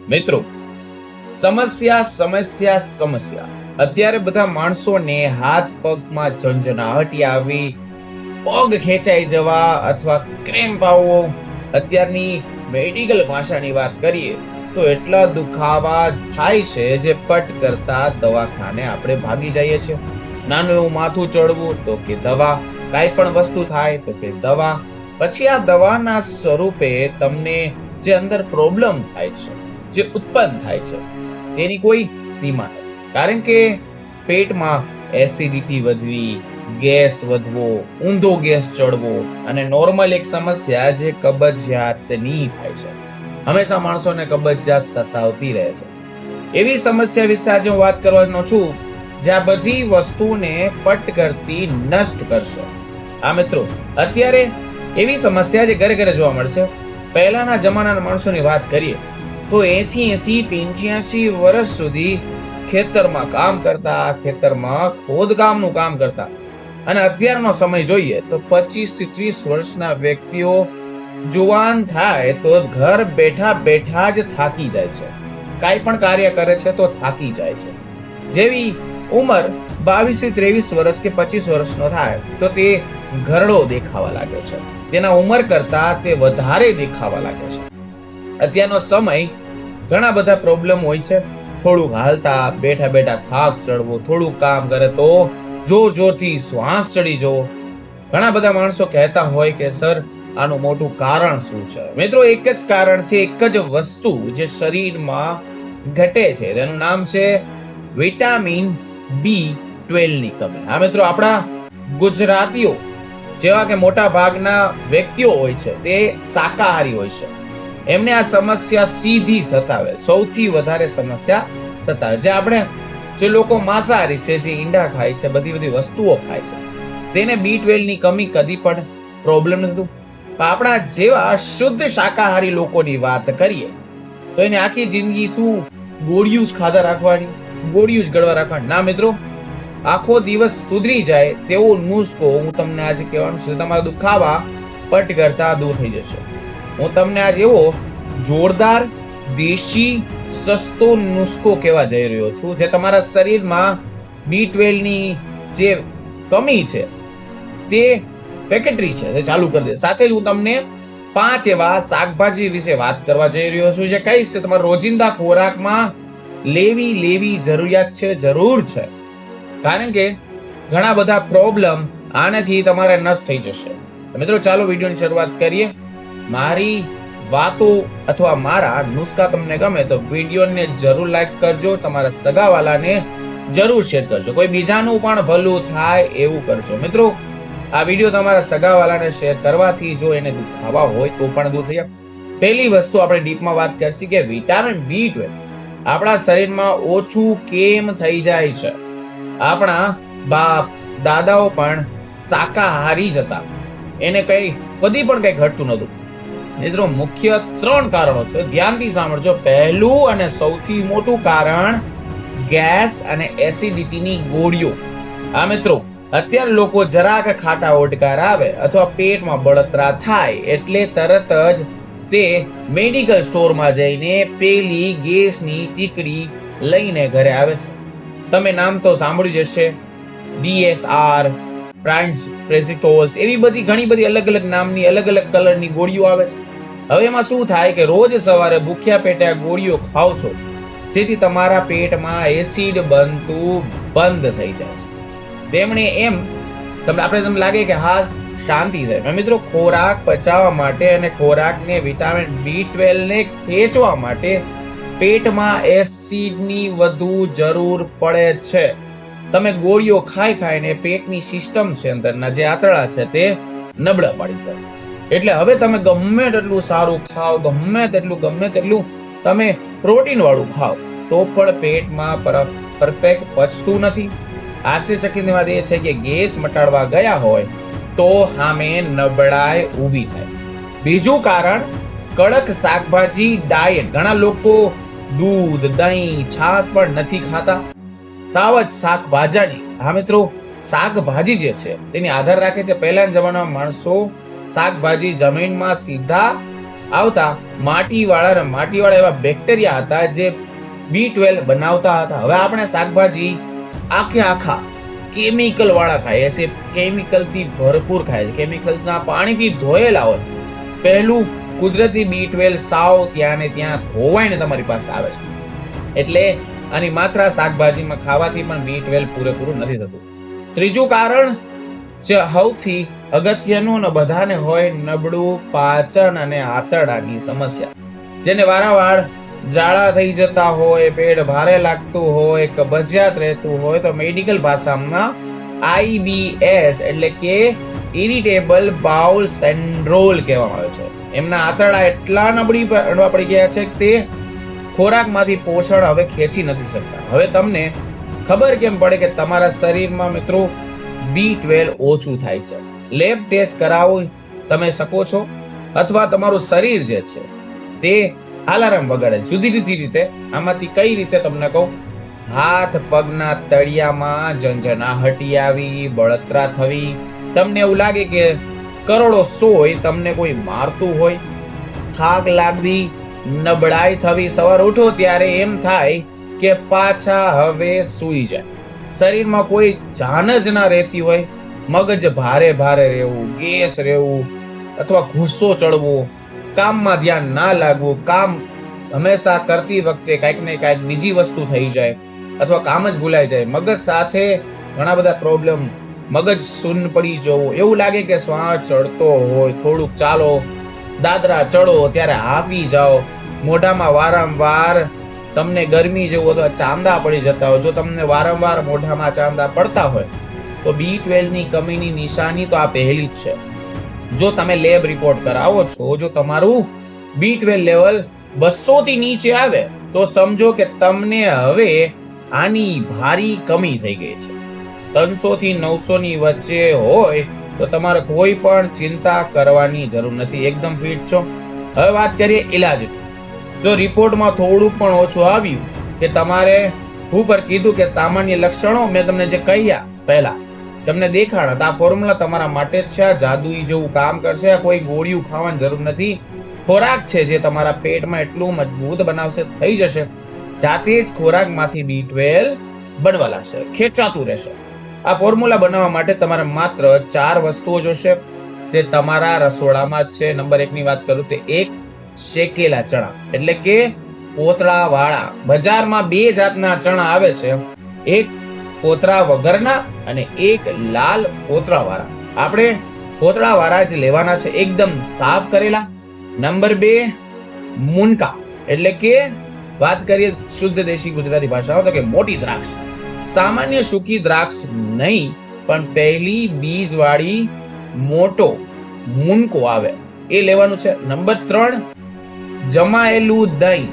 મિત્રો, સમસ્યા સમસ્યા સમસ્યા અત્યારે બધા માણસોને હાથ પગમાં ઝંઝનાહટી આવી, પગ ખેંચાઈ જવા અથવા ક્રેમ્પ આવવો, અત્યારની મેડિકલ ભાષાની વાત કરીએ તો એટલા દુખાવા થાય છે જે પટ કરતા દવાખાને આપણે ભાગી જઈએ છીએ. નાનું એવું માથું ચડવું તો કે દવા, કાંઈ પણ વસ્તુ થાય તો કે દવા. પછી આ દવાના સ્વરૂપે તમને જે અંદર પ્રોબ્લેમ થાય છે, જે ઉત્પન્ન થાય છે, તેની કોઈ સીમા નથી. કારણ કે પેટમાં એસિડિટી વધવી, ગેસ વધવો, ઊંધો ગેસ ચડવો અને નોર્મલ એક સમસ્યા જે કબજિયાતની થાય છે. હંમેશા માણસોને કબજિયાત સતાવતી રહે છે. એવી સમસ્યા વિશે આજે હું વાત કરવાનો છું જે આ બધી વસ્તુને પટ કરતી નષ્ટ કરશે. આ મિત્રો, અત્યારે એવી સમસ્યા જે ઘરે ઘરે જોવા મળશે. પહેલાના જમાનાના માણસોની વાત કરીએ તો 80-85 વર્ષ સુધી ખેતરમાં કામ કરતા, ખેતરમાં ખોદકામનું કામ કરતા. અને અત્યારનો સમય જોઈએ તો 25 થી 30 વર્ષના વ્યક્તિઓ જુવાન થાય તો ઘર બેઠા બેઠા જ થાકી જાય છે. કાંઈ પણ કાર્ય કરે છે તો થાકી જાય છે. જેવી ઉંમર 22 થી 23 વર્ષ કે 25 વર્ષનો થાય તો તે ઘરડો દેખાવા લાગે છે. તેના ઉંમર કરતા તે વધારે દેખાવા લાગે છે. અત્યારનો સમય ઘણા બધા પ્રોબ્લેમ હોય છે. થોડુંક હાલતા, બેઠા બેઠા થાક ચડવો, થોડુંક કામ કરે તો જોર જોરથી શ્વાસ ચડી જવો. ઘણા બધા માણસો કહેતા હોય કે સર, આનું મોટું કારણ શું છે? મિત્રો, એક જ કારણ છે, એક જ વસ્તુ જે શરીરમાં ઘટે છે. તેનું નામ છે વિટામિન B12 ની કમી. હા મિત્રો, આપણા ગુજરાતીઓ જેવા કે મોટા ભાગના વ્યક્તિઓ હોય છે તે શાકાહારી હોય છે. એમને આ સમસ્યા સીધી સતાવે, સૌથી વધારે સમસ્યા સતાવે. જે લોકો માંસાહારી છે, જે ઈંડા ખાય છે, બધી વસ્તુઓ ખાય છે, તેને B12 ની કમી કદી પણ પ્રોબ્લેમ નથી. આપણા જેવા શુદ્ધ શાકાહારી લોકોની વાત કરીએ તો એને આખી જિંદગી શું ગોળિયું જ ખાધા રાખવાની, ગોળિયું જ ગળવા રાખવાની? ના મિત્રો, આખો દિવસ સુધરી જાય તેવો નુસ્ખો હું તમને આજે કહેવાનું છું. તમારા દુખાવા પટ કરતા દૂર થઈ જશે. હું તમને આજે એવો જોરદાર, દેશી, સસ્તો નુસ્ખો કહેવા જઈ રહ્યો છું જે તમારા શરીરમાં B12 ની જે કમી છે તે ફેક્ટરી છે તે ચાલુ કરી દે. સાથે જ હું તમને 5 એવા શાકભાજી વિશે વાત કરવા જઈ રહ્યો છું જે કઈ છે તમારા રોજિંદા ખોરાકમાં લેવી જરૂરિયાત છે, જરૂર છે. કારણ કે ઘણા બધા પ્રોબ્લેમ આનાથી તમારે નષ્ટ થઈ જશે. મિત્રો, ચાલો વિડીયોની શરૂઆત કરીએ. મારી વાતો અથવા મારા નુસ્ખા તમને ગમે તો વિડીયોને જરૂર લાઈક કરજો, તમારા સગાવાલાને જરૂર શેર કરજો. કોઈ બીજાનું પણ ભલું થાય એવું કરજો. મિત્રો, આ વિડીયો તમારા સગાવાલાને શેર કરવાથી જો એને દુખાવા હોય તો પણ દૂર થઈ જાય. પહેલી વસ્તુ આપણે ડીપમાં વાત કરશી કે વિટામિન B12 આપણા શરીરમાં ઓછું કેમ થઈ જાય છે. આપણા બાપ દાદાઓ પણ શાકાહારી જ હતા, એને કદી પણ કઈ ઘટતું નહોતું. મિત્રો, મુખ્ય 3 કારણો છે, ધ્યાનથી સાંભળજો. પહેલું અને સૌથી મોટું કારણ ગેસ અને એસિડિટીની ગોળીઓ. આ મિત્રો, અત્યારે લોકો જરાક ખાટા ઓડકાર આવે અથવા પેટમાં બળતરા થાય એટલે તરત જ તે મેડિકલ સ્ટોરમાં જઈને પેલી ગેસની ટીકડી લઈને ઘરે આવે છે. તમે નામ તો સાંભળ્યું જશે, DSR, પ્રેસિટોલ્સ, એવી બધી ઘણી બધી અલગ અલગ નામની, અલગ અલગ કલરની ગોળીઓ આવે છે. હવે એમાં શું થાય કે રોજ સવારે ભૂખ્યા પેટે આ ગોળીઓ ખાવ છો જેથી તમારા પેટમાં એસિડ બનતું બંધ થઈ જાય છે. તેમણે તમને લાગે કે હા, શાંતિ થાય. મિત્રો, ખોરાક પચાવવા માટે અને ખોરાકને વિટામિન B12 ને ખેંચવા માટે પેટમાં એસિડની વધુ જરૂર પડે છે. તમે ગોળીઓ ખાઈને પેટની સિસ્ટમ છે, અંદરના જે આંતરડા છે તે નબળા પડી જાય. એટલે હવે તમે ગમે તેટલું સારું ખાઓ, ગમે તેટલું તમે પ્રોટીન વાળું ખાઓ તો પણ પેટમાં પરફેક્ટ પચતું નથી. આશ્ચર્યચકિત વાત એ છે કે ગેસ મટાડવા ગયા હોય તો સામે નબળાઈ ઊભી થાય. બીજું કારણ કડક શાકભાજી ડાયટ. ઘણા લોકો દૂધ, દહીં, છાશ પણ નથી ખાતા, સાવ જ શાકભાજી. હા મિત્રો, શાકભાજી જે છે તેની આધાર રાખે તે પહેલાના જમાનામાં માણસો શાકભાજી જમીનમાં સીધા આવતા માટીવાળા એવા બેક્ટેરિયા હતા જે B12 બનાવતા હતા. હવે આપણે શાકભાજી આખા કેમિકલ વાળા ખાઈએ છીએ, કેમિકલ થી ભરપૂર ખાય છે, કેમિકલ્સના પાણીથી ધોયેલા હોય. પહેલું કુદરતી B12 સાવ ત્યાં ને ત્યાં ધોવાઈને તમારી પાસે આવે છે. એટલે આની માત્રા શાકભાજીમાં ખાવાથી પણ B12 પૂરેપૂરું નથી થતું. ત્રીજું કારણ જે સૌથી અગત્યનું ને બધાને હોય, નબળું પાચન અને આંતરડાની સમસ્યા. જેને વારંવાર ઝાડા થઈ જતા હોય, પેટ ભારે લાગતું હોય, કબજિયાત રહેતું હોય, તો મેડિકલ ભાષામાં IBS એટલે કે ઇરિટેબલ બાઉલ સિન્ડ્રોમ કહેવામાં આવે છે. એમના આંતરડા એટલા નબળી પડી ગયા છે કે તે ખોરાકમાંથી પોષણ હવે ખેંચી નથી શકતા. હવે તમને ખબર કેમ પડે કે તમારા શરીરમાં મિત્રો B12 ઓછું થાય છે? લેબ ટેસ્ટ કરાવો તમે શકો છો, અથવા તમારું શરીર જે છે તે અલાર્મ વગાડે જુદી જુદી રીતે. આમાંથી કઈ રીતે તમને કહું. હાથ પગના તળિયામાં ઝંઝનાહટી આવી, બળતરા થવી, તમને એવું લાગે કે કરોડો સોય તમને કોઈ મારતું હોય, થાક લાગવી, નબળાઈ થવી, સવાર ઉઠો ત્યારે એમ થાય કે પાછા હવે સૂઈ જાય. શરીરમાં કોઈ જાન જ ના રહેતી હોય, મગજ ભારે રહેવું, ગેસ રહેવું, અથવા ગુસ્સો ચડવો, કામમાં ધ્યાન ના લાગવું, કામ હંમેશા કરતી વખતે કાંઈક ને કાંઈક બીજી વસ્તુ થઈ જાય, અથવા કામ જ ભૂલાઈ જાય, મગજ સાથે ઘણા બધા પ્રોબ્લેમ, મગજ શૂન્ય પડી જવું, એવું લાગે કે શ્વાસ ચડતો હોય, થોડુંક ચાલો, દાદરા ચડો ત્યારે આવી જાઓ, મોઢામાં વારંવાર તમને ગરમી જેવું અથવા ચાંદા પડી જતા હોય. જો તમને વારંવાર મોઢામાં ચાંદા પડતા હોય તો B12 ની કમીની નિશાની તો આ પહેલી જ છે. જો તમે લેબ રિપોર્ટ કરાવો છો, જો તમારું B12 લેવલ 200 થી નીચે આવે તો સમજો કે તમને હવે આની ભારી કમી થઈ ગઈ છે. 300 થી 900 ની વચ્ચે હોય તો તમારે કોઈ પણ ચિંતા કરવાની જરૂર નથી, એકદમ ફિટ છો. હવે વાત કરીએ ઈલાજ. જો રિપોર્ટમાં થોડું પણ ઓછું આવ્યું કે તમારે ઉપર કીધું કે સામાન્ય લક્ષણો મેં તમને જે કહ્યા પહેલા તમને દેખાણા, તો આ ફોર્મ્યુલા તમારા માટે જ છે. આ જાદુઈ જેવું કામ કરશે. આ કોઈ ગોળીઓ ખાવાની જરૂર નથી. ખોરાક છે જે તમારા પેટમાં એટલું મજબૂત બનાવશે, થઈ જશે જાતે જ ખોરાકમાંથી B12 બનવા લાગશે, ખેંચાતું રહેશે. આ ફોર્મ્યુલા બનાવવા માટે તમારે માત્ર 4 વસ્તુઓ જોશે જે તમારા રસોડામાં જ છે. નંબર 1 ની વાત કરું તો 1 શેકેલા ચણા, એટલે કે પોતળા વાળા. બજારમાં 2 જાતના ચણા આવે છે, એક પોતળા વગરના અને એક લાલ પોતળા વાળા. આપણે પોતળા વાળા જ લેવાના છે, એકદમ સાફ કરેલા. નંબર 2 મુનકા, એટલે કે વાત કરીએ શુદ્ધ દેશી ગુજરાતી ભાષામાં તો કે મોટી દ્રાક્ષ. સામાન્ય સૂકી દ્રાક્ષ નહીં, પણ પહેલી બીજ વાળી મોટો મુનકો આવે એ લેવાનું છે. નંબર 3 જમાયેલું દહીં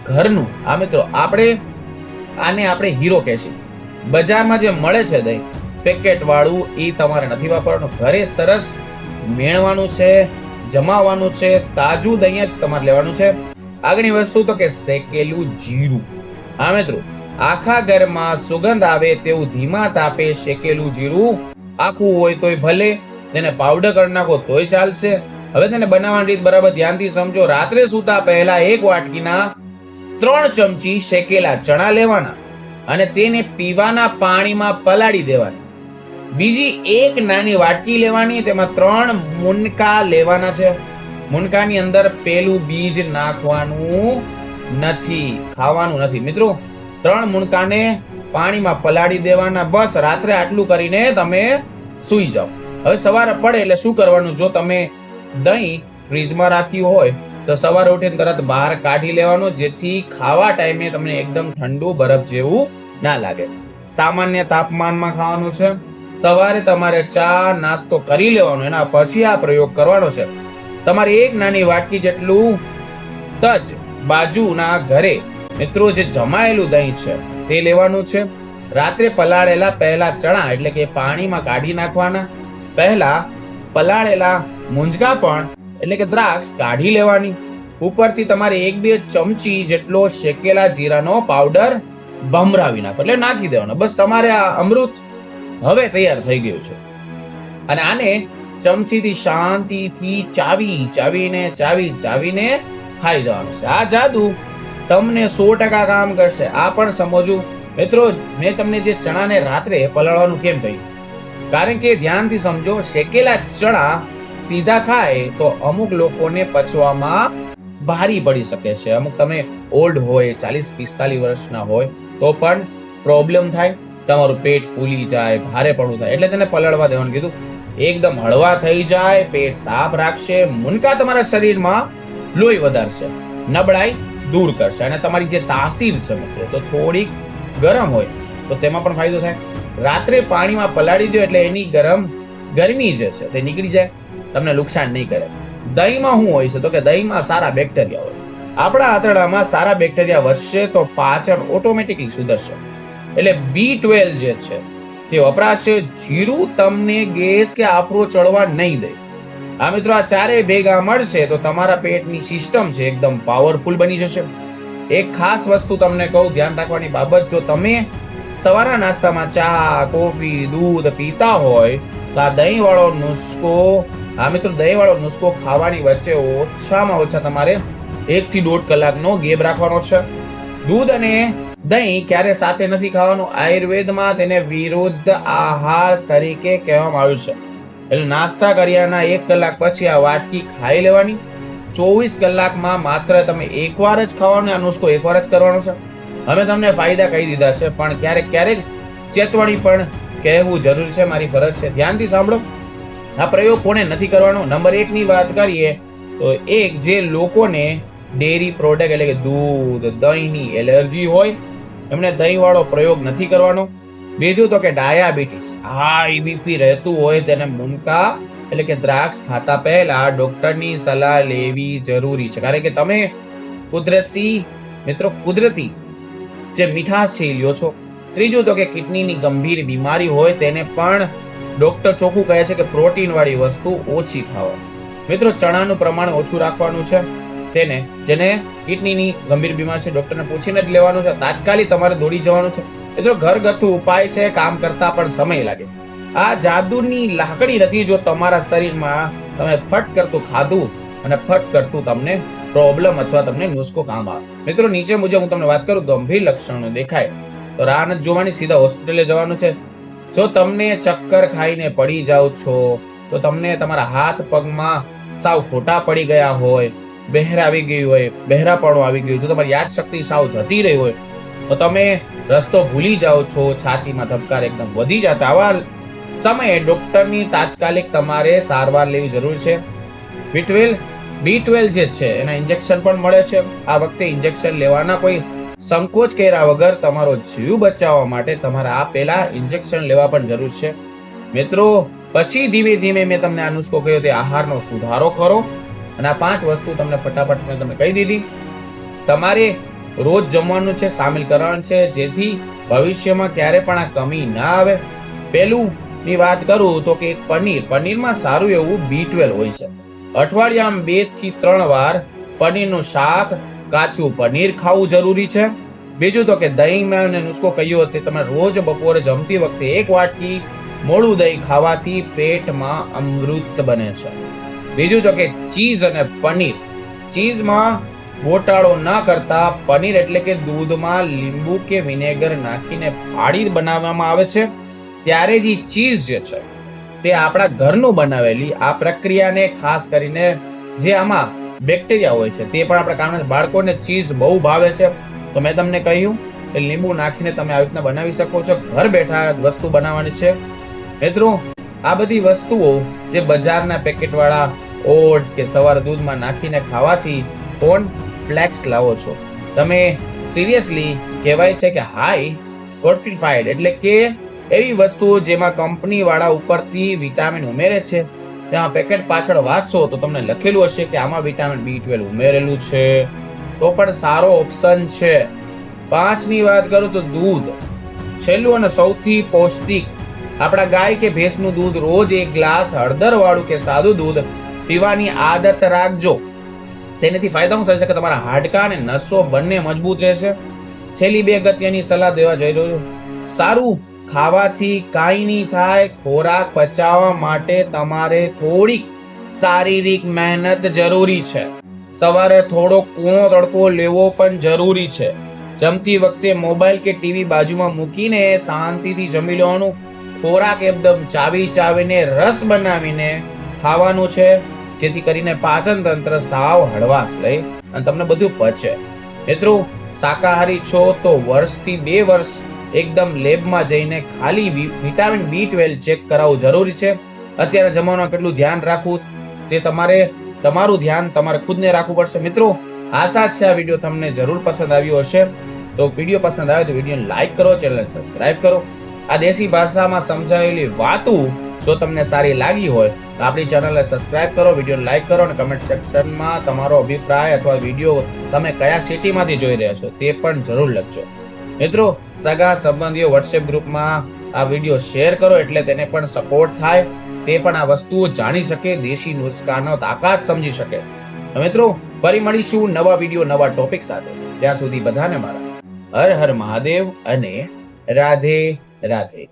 ઘરનું. આ મિત્રો આપણે હીરો કહેશે. બજારમાં જે મળે છે દહીં પેકેટ વાળું, એ તમારે નથી વાપરવાનું. ઘરે સરસ મેળવાનું છે, જમાવાનું છે, તાજું દહીં જ તમારે લેવાનું છે. આગળની વસ્તુ તો કે શેકેલું જીરું. હા મિત્રો, આખા ઘરમાં સુગંધ આવે તેવું ધીમા તાપે શેકેલું જીરું, આખું હોય તોય ભલે, તેને પાવડર કરી નાખો તોય ચાલશે. હવે તેને બનાવવાની રીત બરાબર ધ્યાનથી સમજો. રાત્રે સૂતા પહેલા 1 વાટકીના 3 ચમચી શેકેલા ચણા લેવાના અને તેને પીવાના પાણીમાં પલાળી દેવાના. બીજી 1 નાની વાટકી લેવાની, તેમાં 3 મુનકા લેવાના છે. મુનકાની અંદર પેલું બીજ નાખવાનું નથી, ખાવાનું નથી. મિત્રો 3 મુનકાને પાણીમાં પલાળી દેવાના. બસ રાત્રે આટલું કરીને તમે સૂઈ જાઓ. હવે સવારે પડે એટલે શું કરવાનું? જો તમે દહીં ફ્રીજમાં રાખ્યું હોય તો સવારે ઉઠીને તરત બહાર કાઢી લેવાનું, જેથી ખાવા ટાઈમે તમને એકદમ ઠંડુ બરફ જેવું ના લાગે. સામાન્ય તાપમાનમાં ખાવાનું છે. સવારે તમારે ચા નાસ્તો કરી લેવાનો, એના પછી આ પ્રયોગ કરવાનો છે. તમારે 1 નાની વાટકી જેટલું તજ બાજુના ઘરે મિત્રો જે જમાયેલું દહીં છે તે લેવાનું છે. રાત્રે પલાળેલા પહેલા ચણા એટલે કે પાણીમાં કાઢી નાખવાના. પહેલા પલાળેલા મુંજકા પણ એટલે કે દ્રાક્ષ કાઢી લેવાની. ઉપરથી તમારે 1-2 ચમચી જેટલો શેકેલા જીરાનો પાવડર ભમરાવી નાખો, એટલે નાખી દેવાનો. બસ તમારે આ અમૃત હવે તૈયાર થઈ ગયું છે. અને આને ચમચીથી શાંતિથી ચાવીને ખાઈ જવાનું છે. આ જાદુ તમને 100% કામ કરશે. આ પણ સમજવું મિત્રો, મેં તમને જે ચણાને રાત્રે પલાળવાનું કેમ કહ્યું, કારણ કે ધ્યાનથી સમજો, શેકેલા ચણા સીધા ખાય તો અમુક લોકોને પચવામાં ભારી પડી શકે છે. અમુક તમે ઓલ્ડ હોય, 40-45 વર્ષના હોય તો પણ પ્રોબ્લેમ થાય, તમારું પેટ ફૂલી જાય, ભારે પડવું થાય. એટલે તેને પલાળવા દેવાનું કીધું. એકદમ હળવા થઈ જાય, પેટ સાફ રાખશે, મુનકા તમારા શરીરમાં લોહી વધારશે, નબળાઈ દૂર કરશે, અને તમારી જે તાસીર છે મિત્રો તો થોડીક ગરમ હોય તો તેમાં પણ ફાયદો થાય. રાત્રે પાણીમાં પલાળી દો એટલે એની ગરમી જે છે તે નીકળી જાય, તમને નુકસાન નહીં કરે. દહીંમાં શું હોય છે તો કે દહીંમાં સારા બેક્ટેરિયા હોય. આપણા આંતરડામાં સારા બેક્ટેરિયા વધશે તો પાચન ઓટોમેટિકલી સુધરશે. એટલે B12 જે છે તે વપરાશે. જીરું તમને ગેસ કે આફરો ચડવા નહીં દે. આ મિત્રો, આ ચારે ભેગા મળશે તો તમારા પેટની સિસ્ટમ છે એકદમ પાવરફુલ બની જશે. એક ખાસ વસ્તુ તમને કહું, ધ્યાન રાખવાની બાબત, જો તમે સવારના નાસ્તામાં ચા, કોફી, દૂધ પીતા હોય તો આ દહીં વાળો નુસ્ખો, હા મિત્રો, દહીં વાળો નુસ્ખો ખાવાની વચ્ચે ઓછામાં ઓછા તમારે 1 થી 1.5 કલાકનો ગેપ રાખવાનો છે. દૂધ અને દહીં ક્યારે સાથે નથી ખાવાનું. આયુર્વેદમાં તેને વિરુદ્ધ આહાર તરીકે કહેવામાં આવ્યું છે. એટલે નાસ્તા કર્યાના 1 કલાક પછી આ વાટકી ખાઈ લેવાની. 24 કલાકમાં માત્ર તમે એકવાર જ ખાવાનું. આ નુસ્ખો એકવાર જ કરવાનો છે. હવે તમને ફાયદા કહી દીધા છે, પણ ક્યારેક ચેતવણી પણ કહેવું જરૂરી છે, મારી ફરજ છે. ધ્યાનથી સાંભળો. આ પ્રયોગ કોને નથી કરવાનો? નંબર 1 ની વાત કરીએ તો જે લોકોને ડેરી પ્રોડક્ટ એટલે કે દૂધ, દહીંની એલર્જી હોય એમને દહીં વાળો પ્રયોગ નથી કરવાનો. બીજું તો કે ડાયાબિટીસ, હાઈ બીપી રહેતું હોય તેને મુનકા એટલે કે દ્રાક્ષ ખાતા પહેલા ડોક્ટરની સલાહ લેવી જરૂરી છે, કારણ કે તમે કુદરતી જે મીઠાશ છે એ લ્યો છો. ત્રીજું તો કે કિડનીની ગંભીર બીમારી હોય તેને પણ ડોક્ટર ચોખ્ખું કહે છે કે પ્રોટીન વાળી વસ્તુ ઓછી ખાઓ. મિત્રો, ચણાનું પ્રમાણ ઓછું રાખવાનું છે. જેને કિડનીની ગંભીર બીમારી છે ડોક્ટરને પૂછીને જ લેવાનું છે. તાત્કાલિક તમારે દોડી જવાનું છે. મિત્રો, ઘરગથ્થુ ઉપાય છે, કામ કરતા પણ સમય લાગે. આ જાદુની લાકડી નથી. જો તમારા શરીરમાં તમે ફટ કરતું ખાધું અને ફટ કરતું તમને પ્રોબ્લેમ અથવા તમને નુસ્ખો કામ આવે. મિત્રો, નીચે મુજબ હું તમને વાત કરું, ગંભીર લક્ષણો દેખાય તો રાહ નથી જોવાની, સીધા હોસ્પિટલે જવાનું છે. જો તમને ચક્કર ખાઈને પડી જાવ છો, તો તમને તમારા હાથ પગમાં સાવ ખોટા પડી ગયા હોય, બહેરાપણું આવી ગયું, જો તમારી યાદશક્તિ સાવ જતી રહી હોય, તો તમે રસ્તો ભૂલી જાઓ છો, છાતીમાં ધબકાર એકદમ વધી જતા, આવા સમયે ડોક્ટરની તાત્કાલિક તમારે સારવાર લેવી જરૂર છે. B12 જે છે એના ઇન્જેક્શન પણ મળે છે. આ વખતે ઇન્જેક્શન લેવાના કોઈ સંકોચ કર્યા વગર તમારો જીવ બચાવવા માટે તમારે આ પહેલા ઇન્જેક્શન લેવા પણ જરૂર છે. મિત્રો, પછી ધીમે ધીમે મેં તમને આ નુસ્ખો કહ્યો તે આહારનો સુધારો કરો, અને આ 5 વસ્તુ તમને ફટાફટ મેં તમને કહી દીધી. તમારે રોજ જમવાનું છે, સામેલ કરવાનું છે, જેથી ભવિષ્યમાં ક્યારે પણ આ કમી ના આવે. પહેલું ની વાત કરું તો કે પનીરમાં સારું એવું B12 હોય છે. અઠવાડિયામાં 2 થી 3 વાર પનીરનું શાક, કાચું પનીર ખાવું જરૂરી છે. બીજું તો કે દહીંમાં નુસ્ખો કહ્યો તે તમે રોજ બપોરે જમતી વખતે 1 વાટકી મોળું દહીં ખાવાથી પેટમાં અમૃત બને છે. બીજું તો કે ચીઝ અને પનીર. ચીઝમાં ગોટાળો ન કરતા પનીર એટલે કે દૂધમાં લીંબુ કે વિનેગર નાખીને ફાડી બનાવવામાં આવે છે. ત્યારે જે ચીઝ જે છે તે આપણા ઘરનું બનાવેલી આ પ્રક્રિયાને ખાસ કરીને જે આમાં બેક્ટેરિયા હોય છે તે પણ આપણા કારણે બાળકોને ચીઝ બહુ ભાવે છે. તો મેં તમને કહ્યું કે લીંબુ નાખીને તમે આવી રીતના બનાવી શકો છો. ઘર બેઠા વસ્તુ બનાવવાની છે. મિત્રો, આ બધી વસ્તુઓ જે બજારના પેકેટવાળા ઓટ્સ કે સવારે દૂધમાં નાખીને ખાવાથી કોર્ન ફ્લેક્સ લાવો છો તમે, સિરિયસલી કહેવાય છે કે હાઈ ફોર્ટિફાઈડ એટલે કે એવી વસ્તુઓ જેમાં કંપની વાળા ઉપરથી વિટામિન ઉમેરે છે. ત્યાં પેકેટ પાછળ વાંચશો તો તમને લખેલું હશે કે આમાં વિટામિન B12 ઉમેરેલું છે, તો પણ સારો ઓપ્શન છે. 5 ની વાત કરું તો દૂધ, છેલ્લું અને સૌથી પૌષ્ટિક. આપણા ગાય કે ભેંસનું દૂધ રોજ 1 ગ્લાસ હળદર વાળું કે સાદું દૂધ પીવાની આદત રાખજો. તેનાથી ફાયદા શું થશે કે તમારા હાડકાં અને નસો બંને મજબૂત રહેશે. છેલ્લી 2 અગત્યની સલાહ દેવા જઈ રહ્યો છું. સારું ખાવાથી કાંઈ નહીં થાય. ખોરાક પચાવવા માટે તમારે થોડીક શારીરિક મહેનત જરૂરી છે. સવારે થોડો કૂણો તડકો લેવો પણ જરૂરી છે. જમતી વખતે મોબાઈલ કે ટીવી બાજુમાં મૂકીને શાંતિથી જમી લેવાનું. ખોરાક એકદમ ચાવીને રસ બનાવીને ખાવાનું છે, જેથી કરીને પાચન તંત્ર સાવ હળવાશ લઈ અને તમને બધું પચે. મિત્રો, શાકાહારી છો તો વર્ષથી 2 વર્ષ એકદમ લેબમાં જઈને ખાલી વિટામિન B12 ચેક કરાવવું જરૂરી છે. અત્યારના જમાનામાં કેટલું ધ્યાન રાખવું તે તમારું ધ્યાન તમારે ખુદને રાખવું પડશે. મિત્રો, આશા છે આ વિડીયો તમને જરૂર પસંદ આવ્યો હશે. તો વિડીયો પસંદ આવે તો વિડીયોને લાઈક કરો, ચેનલને સબસ્ક્રાઇબ કરો. આ દેશી ભાષામાં સમજાવેલી વાતો જો તમને સારી લાગી હોય તો આપણી ચેનલને સબસ્ક્રાઇબ કરો, વિડીયોને લાઈક કરો અને કમેન્ટ સેક્શનમાં તમારો અભિપ્રાય અથવા વિડીયો તમે કયા સિટીમાંથી જોઈ રહ્યા છો તે પણ જરૂર લખજો. મિત્રો, સગા સંબંધીઓ વોટ્સએપ ગ્રુપમાં આ વિડીયો શેર કરો એટલે તેને પણ સપોર્ટ થાય, તે પણ આ વસ્તુઓ જાણી શકે, દેશી નુસ્ખાનો તાકાત સમજી શકે. મિત્રો, ફરી મળીશું નવા વિડીયો નવા ટોપિક સાથે. ત્યાં સુધી બધાને મારા હર હર મહાદેવ અને રાધે રાધે.